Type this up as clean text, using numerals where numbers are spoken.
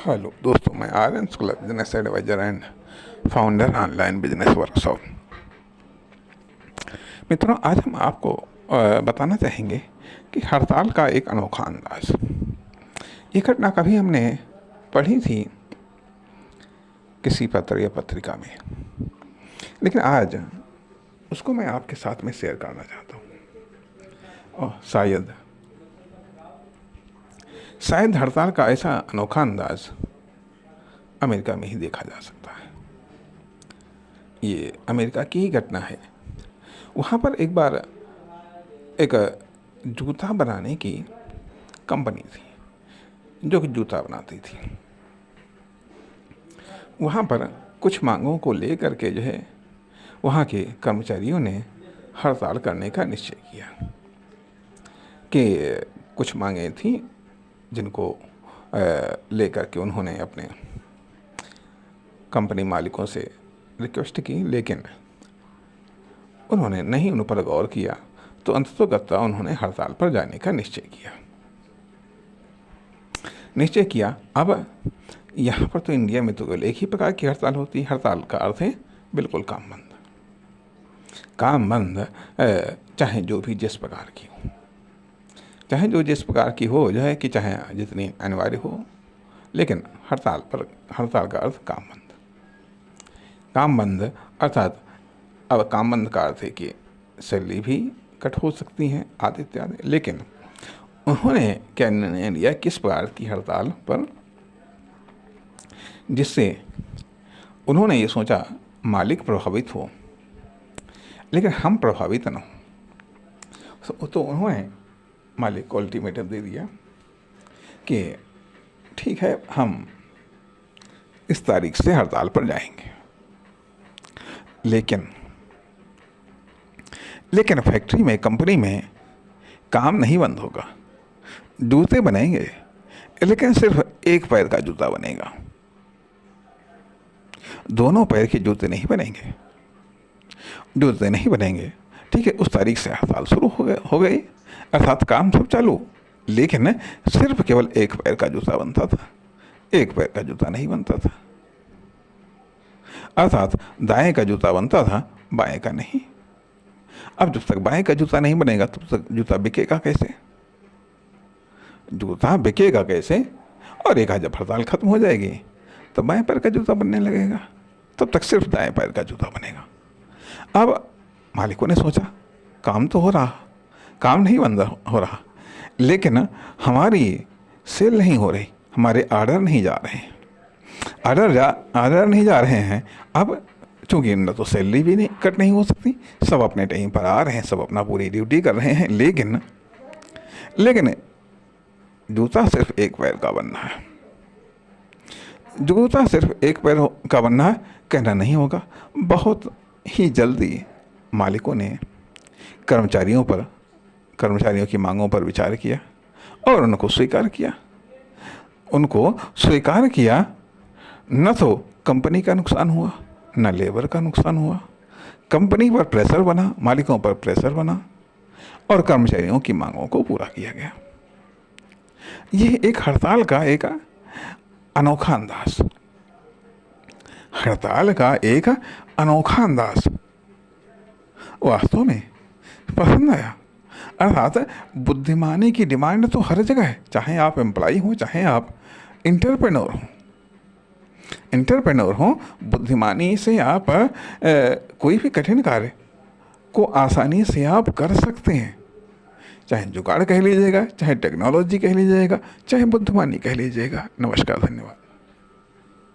Hello दोस्तों, मैं Aryan Shukla, business advisor and founder online business workshop. मित्रों, आज हम आपको बताना चाहेंगे कि हड़ताल का एक अनोखा अंदाज। ये घटना कभी हमने पढ़ी थी किसी पत्र या पत्रिका में, लेकिन आज उसको मैं आपके साथ में शेयर करना चाहता हूँ। और शायद हड़ताल का ऐसा अनोखा अंदाज अमेरिका में ही देखा जा सकता है। ये अमेरिका की ही घटना है। वहाँ पर एक बार एक जूता बनाने की कंपनी थी जो कि जूता बनाती थी। वहाँ पर कुछ मांगों को लेकर के जो है वहाँ के कर्मचारियों ने हड़ताल करने का निश्चय किया कि कुछ मांगें थीं जिनको लेकर के उन्होंने अपने कंपनी मालिकों से रिक्वेस्ट की, लेकिन उन्होंने नहीं उन पर गौर किया, तो अंततोगत्वा उन्होंने हड़ताल पर जाने का निश्चय किया। अब यहाँ पर तो इंडिया में तो केवल एक ही प्रकार की हड़ताल होती है। हड़ताल का अर्थ है बिल्कुल काम बंद, चाहे जो भी जिस प्रकार की हो, चाहे जो जिस प्रकार की हो, जो है कि चाहे जितनी अनिवार्य हो, लेकिन हड़ताल का अर्थ काम बंद अर्थात अब काम बंद का अर्थ है कि सैलरी भी कट हो सकती हैं आदि इत्यादि। लेकिन उन्होंने क्या निर्णय लिया किस प्रकार की हड़ताल पर, जिससे उन्होंने ये सोचा मालिक प्रभावित हो लेकिन हम प्रभावित न हो। तो उन्होंने मालिक को अल्टीमेटम दे दिया कि ठीक है, हम इस तारीख से हड़ताल पर जाएंगे। लेकिन फैक्ट्री में, कंपनी में काम नहीं बंद होगा। जूते बनेंगे, लेकिन सिर्फ एक पैर का जूता बनेगा, दोनों पैर के जूते नहीं बनेंगे। ठीक है, उस तारीख से हड़ताल शुरू हो गई, अर्थात काम सब चालू, लेकिन सिर्फ केवल एक पैर का जूता बनता था, एक पैर का जूता नहीं बनता था। अर्थात दाएं का जूता बनता था, बाएं का नहीं। अब जब तक बाएं का जूता नहीं बनेगा तब तक जूता बिकेगा कैसे? और एक जब हड़ताल खत्म हो जाएगी तो बाएं पैर का जूता बनने लगेगा, तब तक सिर्फ दाएं पैर का जूता बनेगा। अब मालिकों ने सोचा काम तो हो रहा, काम नहीं बंद हो रहा, लेकिन हमारी सेल नहीं हो रही, हमारे ऑर्डर नहीं जा रहे हैं। ऑर्डर नहीं जा रहे हैं। अब चूँकि न तो सैलरी भी कट नहीं हो सकती, सब अपने टाइम पर आ रहे हैं, सब अपना पूरी ड्यूटी कर रहे हैं, लेकिन जूता सिर्फ एक पैर का बनना है। जूता सिर्फ एक पैर का बनना है, कहना नहीं होगा। बहुत ही जल्दी मालिकों ने कर्मचारियों की मांगों पर विचार किया और उनको स्वीकार किया। न तो कंपनी का नुकसान हुआ, न लेबर का नुकसान हुआ। कंपनी पर प्रेशर बना, मालिकों पर प्रेशर बना और कर्मचारियों की मांगों को पूरा किया गया। ये एक हड़ताल का एक अनोखा अंदाज, वास्तव में पसंद आया। अर्थात बुद्धिमानी की डिमांड तो हर जगह है, चाहे आप एम्प्लॉय हो, चाहे आप इंटरप्रेन्योर हो। बुद्धिमानी से आप कोई भी कठिन कार्य को आसानी से आप कर सकते हैं, चाहे जुगाड़ कह लीजिएगा, चाहे टेक्नोलॉजी कह लीजिएगा, चाहे बुद्धिमानी कह लीजिएगा। नमस्कार, धन्यवाद।